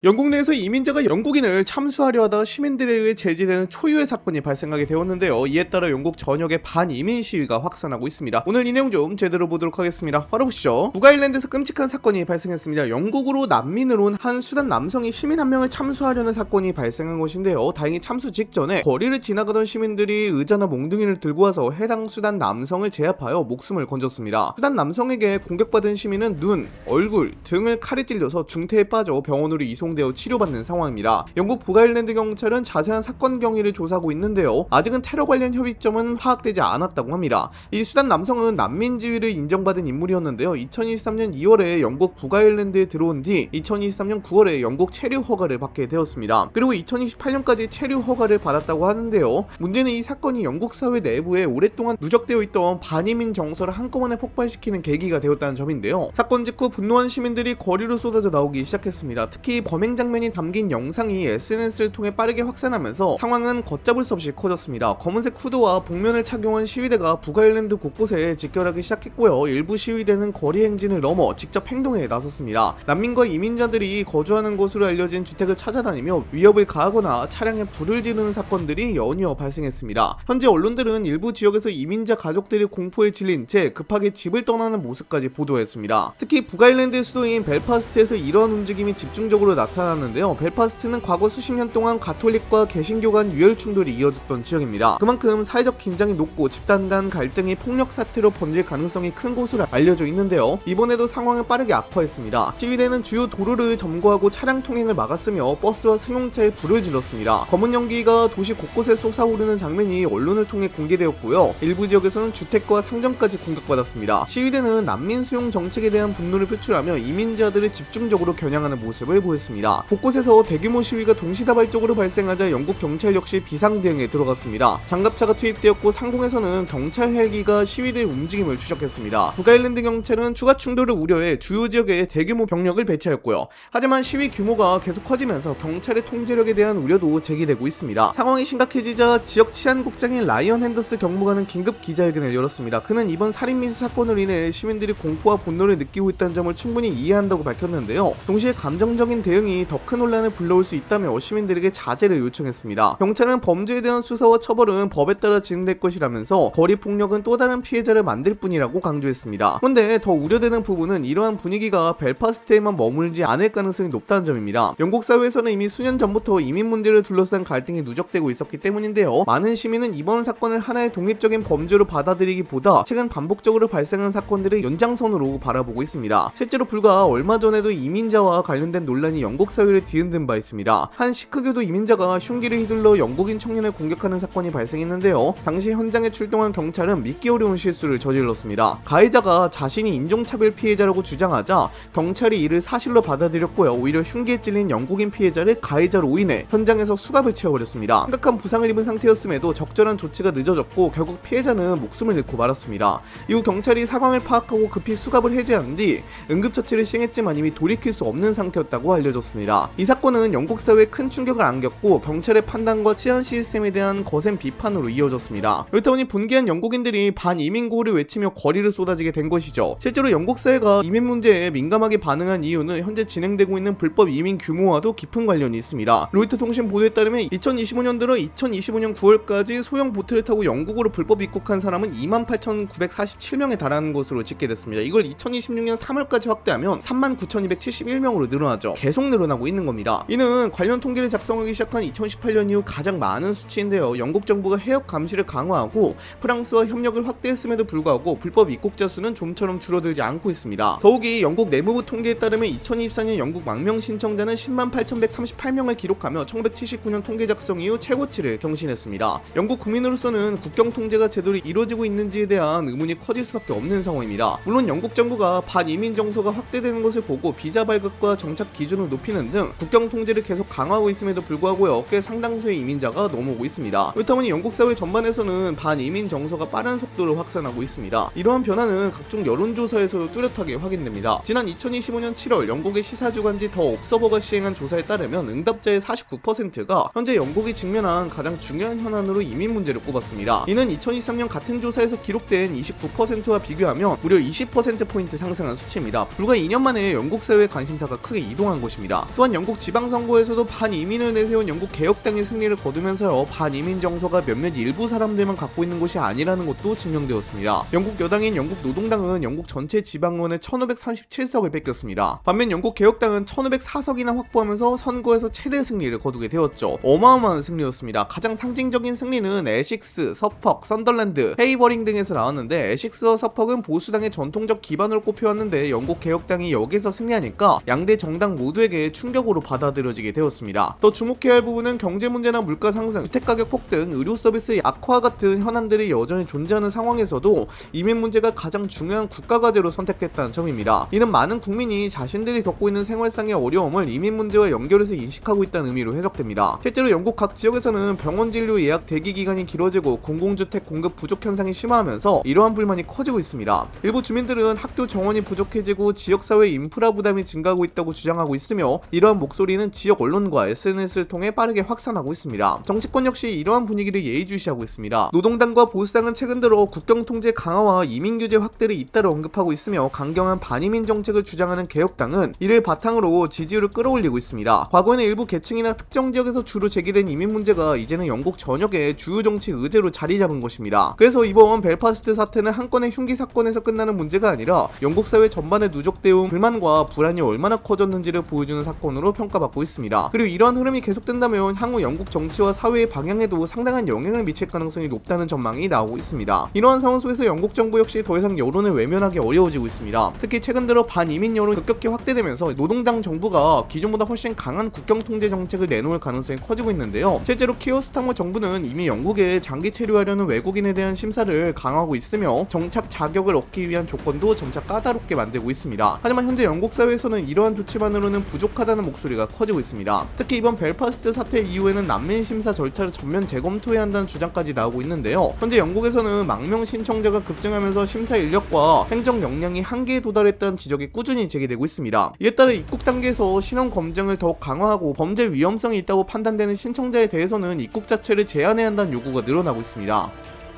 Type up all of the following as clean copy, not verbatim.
영국 내에서 이민자가 영국인을 참수하려 하다가 시민들에 의해 제지되는 초유의 사건이 발생하게 되었는데요. 이에 따라 영국 전역에 반이민 시위가 확산하고 있습니다. 오늘 이 내용 좀 제대로 보도록 하겠습니다. 바로 보시죠. 북아일랜드에서 끔찍한 사건이 발생했습니다. 영국으로 난민으로 온 한 수단 남성이 시민 한 명을 참수하려는 사건이 발생한 것인데요. 다행히 참수 직전에 거리를 지나가던 시민들이 의자나 몽둥이를 들고 와서 해당 수단 남성을 제압하여 목숨을 건졌습니다. 수단 남성에게 공격받은 시민은 눈, 얼굴, 등을 칼에 찔려서 중태에 빠져 병원으로 이송되어 치료받는 상황입니다. 영국 북아일랜드 경찰은 자세한 사건 경위를 조사하고 있는데요. 아직은 테러 관련 협의점은 파악되지 않았다고 합니다. 이 수단 남성은 난민 지위를 인정받은 인물이었는데요. 2023년 2월에 영국 북아일랜드에 들어온 뒤 2023년 9월에 영국 체류 허가를 받게 되었습니다. 그리고 2028년까지 체류 허가를 받았다고 하는데요. 문제는 이 사건이 영국 사회 내부에 오랫동안 누적되어 있던 반이민 정서를 한꺼번에 폭발시키는 계기가 되었다는 점인데요. 사건 직후 분노한 시민들이 거리로 쏟아져 나오기 시작했습니다. 특히 범행 장면이 담긴 영상이 SNS를 통해 빠르게 확산하면서 상황은 걷잡을 수 없이 커졌습니다. 검은색 후드와 복면을 착용한 시위대가 북아일랜드 곳곳에 직결하기 시작했고요. 일부 시위대는 거리 행진을 넘어 직접 행동에 나섰습니다. 난민과 이민자들이 거주하는 곳으로 알려진 주택을 찾아다니며 위협을 가하거나 차량에 불을 지르는 사건들이 연이어 발생했습니다. 현재 언론들은 일부 지역에서 이민자 가족들이 공포에 질린 채 급하게 집을 떠나는 모습까지 보도했습니다. 특히 북아일랜드 수도인 벨파스트에서 이러한 움직임이 집중적으로 나타났는데요. 벨파스트는 과거 수십 년 동안 가톨릭과 개신교 간 유혈 충돌이 이어졌던 지역입니다. 그만큼 사회적 긴장이 높고 집단 간 갈등이 폭력 사태로 번질 가능성이 큰 곳으로 알려져 있는데요. 이번에도 상황을 빠르게 악화했습니다. 시위대는 주요 도로를 점거하고 차량 통행을 막았으며 버스와 승용차에 불을 질렀습니다. 검은 연기가 도시 곳곳에 솟아오르는 장면이 언론을 통해 공개되었고요. 일부 지역에서는 주택과 상점까지 공격받았습니다. 시위대는 난민 수용 정책에 대한 분노를 표출하며 이민자들을 집중적으로 겨냥하는 모습을 보였습니다. 곳곳에서 대규모 시위가 동시다발적으로 발생하자 영국 경찰 역시 비상대응에 들어갔습니다. 장갑차가 투입되었고 상공에서는 경찰 헬기가 시위대의 움직임을 추적했습니다. 북아일랜드 경찰은 추가 충돌을 우려해 주요 지역에 대규모 병력을 배치하였고요. 하지만 시위 규모가 계속 커지면서 경찰의 통제력에 대한 우려도 제기되고 있습니다. 상황이 심각해지자 지역 치안국장인 라이언 핸더스 경무관은 긴급 기자회견을 열었습니다. 그는 이번 살인미수 사건으로 인해 시민들이 공포와 분노를 느끼고 있다는 점을 충분히 이해한다고 밝혔는데요. 동시에 감정적인 대응이 더 큰 혼란을 불러올 수 있다며 시민들에게 자제를 요청했습니다. 경찰은 범죄에 대한 수사와 처벌은 법에 따라 진행될 것이라면서 거리 폭력은 또 다른 피해자를 만들 뿐이라고 강조했습니다. 그런데 더 우려되는 부분은 이러한 분위기가 벨파스트에만 머물지 않을 가능성이 높다는 점입니다. 영국 사회에서는 이미 수년 전부터 이민 문제를 둘러싼 갈등이 누적되고 있었기 때문인데요. 많은 시민은 이번 사건을 하나의 독립적인 범죄로 받아들이기보다 최근 반복적으로 발생한 사건들을 연장선으로 바라보고 있습니다. 실제로 불과 얼마 전에도 이민자와 관련된 논란이 영국 사회를 뒤흔든 바 있습니다. 한 시크교도 이민자가 흉기를 휘둘러 영국인 청년을 공격하는 사건이 발생했는데요. 당시 현장에 출동한 경찰은 믿기 어려운 실수를 저질렀습니다. 가해자가 자신이 인종차별 피해자라고 주장하자 경찰이 이를 사실로 받아들였고요. 오히려 흉기에 찔린 영국인 피해자를 가해자로 오인해 현장에서 수갑을 채워버렸습니다. 심각한 부상을 입은 상태였음에도 적절한 조치가 늦어졌고 결국 피해자는 목숨을 잃고 말았습니다. 이후 경찰이 상황을 파악하고 급히 수갑을 해제한 뒤 응급처치를 시행했지만 이미 돌이킬 수 없는 상태였다고 알려졌습니다. 이 사건은 영국 사회에 큰 충격을 안겼고 경찰의 판단과 치안 시스템에 대한 거센 비판으로 이어졌습니다. 그렇다 보니 분개한 영국인들이 반이민 구호를 외치며 거리를 쏟아지게 된 것이죠. 실제로 영국 사회가 이민 문제에 민감하게 반응한 이유는 현재 진행되고 있는 불법 이민 규모와도 깊은 관련이 있습니다. 로이터 통신 보도에 따르면 2025년 들어 2025년 9월까지 소형 보트를 타고 영국으로 불법 입국한 사람은 28,947명에 달하는 것으로 집계됐습니다. 이걸 2026년 3월까지 확대하면 39,271명으로 늘어나죠. 계속 늘어나고 있는 겁니다. 이는 관련 통계를 작성하기 시작한 2018년 이후 가장 많은 수치인데요. 영국 정부가 해역 감시를 강화하고 프랑스와 협력을 확대했음에도 불구하고 불법 입국자 수는 좀처럼 줄어들지 않고 있습니다. 더욱이 영국 내무부 통계에 따르면 2024년 영국 망명 신청자는 10만 8,138명을 기록하며 1979년 통계 작성 이후 최고치를 경신했습니다. 영국 국민으로서는 국경 통제가 제대로 이루어지고 있는지에 대한 의문이 커질 수밖에 없는 상황입니다. 물론 영국 정부가 반이민 정서가 확대되는 것을 보고 비자 발급과 정착 기준을 높이는 등 국경 통제를 계속 강화하고 있음에도 불구하고 꽤 상당수의 이민자가 넘어오고 있습니다. 그렇다 보니 영국 사회 전반에서는 반이민 정서가 빠른 속도로 확산하고 있습니다. 이러한 변화는 각종 여론조사에서도 뚜렷하게 확인됩니다. 지난 2025년 7월 영국의 시사주간지 더 옵서버가 시행한 조사에 따르면 응답자의 49%가 현재 영국이 직면한 가장 중요한 현안으로 이민 문제를 꼽았습니다. 이는 2023년 같은 조사에서 기록된 29%와 비교하면 무려 20%포인트 상승한 수치입니다. 불과 2년 만에 영국 사회의 관심사가 크게 이동한 것입니다. 있습니다. 또한 영국 지방선거에서도 반이민을 내세운 영국 개혁당이 승리를 거두면서요, 반이민 정서가 몇몇 일부 사람들만 갖고 있는 것이 아니라는 것도 증명되었습니다. 영국 여당인 영국 노동당은 영국 전체 지방의원의 1537석을 뺏겼습니다. 반면 영국 개혁당은 1504석이나 확보하면서 선거에서 최대 승리를 거두게 되었죠. 어마어마한 승리였습니다. 가장 상징적인 승리는 에식스, 서퍽, 선덜랜드, 헤이버링 등에서 나왔는데, 에식스와 서퍽은 보수당의 전통적 기반으로 꼽혀왔는데 영국 개혁당이 여기서 승리하니까 양대 정당 모두에게 충격으로 받아들여지게 되었습니다. 더 주목해야 할 부분은 경제 문제나 물가 상승, 주택가격 폭등, 의료 서비스의 악화 같은 현안들이 여전히 존재하는 상황에서도 이민 문제가 가장 중요한 국가과제로 선택됐다는 점입니다. 이는 많은 국민이 자신들이 겪고 있는 생활상의 어려움을 이민 문제와 연결해서 인식하고 있다는 의미로 해석됩니다. 실제로 영국 각 지역에서는 병원 진료 예약 대기 기간이 길어지고 공공주택 공급 부족 현상이 심화하면서 이러한 불만이 커지고 있습니다. 일부 주민들은 학교 정원이 부족해지고 지역사회 인프라 부담이 증가하고 있다고 주장하고 있으며, 이러한 목소리는 지역 언론과 SNS를 통해 빠르게 확산하고 있습니다. 정치권 역시 이러한 분위기를 예의주시하고 있습니다. 노동당과 보수당은 최근 들어 국경 통제 강화와 이민 규제 확대를 잇따라 언급하고 있으며, 강경한 반이민 정책을 주장하는 개혁당은 이를 바탕으로 지지율을 끌어올리고 있습니다. 과거에는 일부 계층이나 특정 지역에서 주로 제기된 이민 문제가 이제는 영국 전역의 주요 정치 의제로 자리 잡은 것입니다. 그래서 이번 벨파스트 사태는 한 건의 흉기 사건에서 끝나는 문제가 아니라 영국 사회 전반에 누적되어 온 불만과 불안이 얼마나 커졌는지를 보여주는 사건으로 평가받고 있습니다. 그리고 이러한 흐름이 계속된다면 향후 영국 정치와 사회의 방향에도 상당한 영향을 미칠 가능성이 높다는 전망이 나오고 있습니다. 이러한 상황 속에서 영국 정부 역시 더 이상 여론을 외면하기 어려워지고 있습니다. 특히 최근 들어 반이민 여론이 급격히 확대되면서 노동당 정부가 기존보다 훨씬 강한 국경 통제 정책을 내놓을 가능성이 커지고 있는데요. 실제로 키어 스타머 정부는 이미 영국에 장기 체류하려는 외국인에 대한 심사를 강화하고 있으며 정착 자격을 얻기 위한 조건도 점차 까다롭게 만들고 있습니다. 하지만 현재 영국 사회에서는 이러한 조치만으로는 부족하다는 목소리가 커지고 있습니다. 특히 이번 벨파스트 사태 이후에는 난민 심사 절차를 전면 재검토해야 한다는 주장까지 나오고 있는데요. 현재 영국에서는 망명 신청자가 급증하면서 심사 인력과 행정 역량이 한계에 도달했다는 지적이 꾸준히 제기되고 있습니다. 이에 따라 입국 단계에서 신원 검증을 더욱 강화하고 범죄 위험성이 있다고 판단되는 신청자에 대해서는 입국 자체를 제한해야 한다는 요구가 늘어나고 있습니다.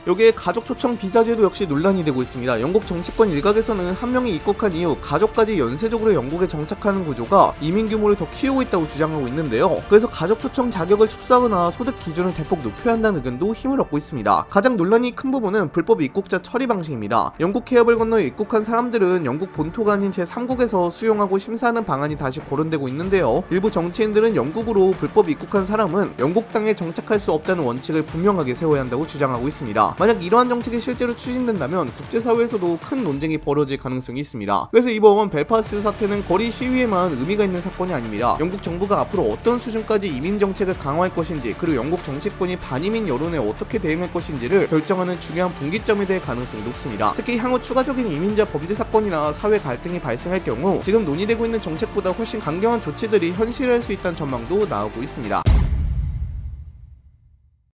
여기에 가족 초청 비자 제도 역시 논란이 되고 있습니다. 영국 정치권 일각에서는 한 명이 입국한 이후 가족까지 연쇄적으로 영국에 정착하는 구조가 이민 규모를 더 키우고 있다고 주장하고 있는데요. 그래서 가족 초청 자격을 축소하거나 소득 기준을 대폭 높여야 한다는 의견도 힘을 얻고 있습니다. 가장 논란이 큰 부분은 불법 입국자 처리 방식입니다. 영국 해협을 건너 입국한 사람들은 영국 본토가 아닌 제3국에서 수용하고 심사하는 방안이 다시 거론되고 있는데요. 일부 정치인들은 영국으로 불법 입국한 사람은 영국 땅에 정착할 수 없다는 원칙을 분명하게 세워야 한다고 주장하고 있습니다. 만약 이러한 정책이 실제로 추진된다면 국제사회에서도 큰 논쟁이 벌어질 가능성이 있습니다. 그래서 이번 벨파스트 사태는 거리 시위에만 의미가 있는 사건이 아닙니다. 영국 정부가 앞으로 어떤 수준까지 이민 정책을 강화할 것인지, 그리고 영국 정치권이 반이민 여론에 어떻게 대응할 것인지를 결정하는 중요한 분기점이 될 가능성이 높습니다. 특히 향후 추가적인 이민자 범죄 사건이나 사회 갈등이 발생할 경우 지금 논의되고 있는 정책보다 훨씬 강경한 조치들이 현실화할 수 있다는 전망도 나오고 있습니다.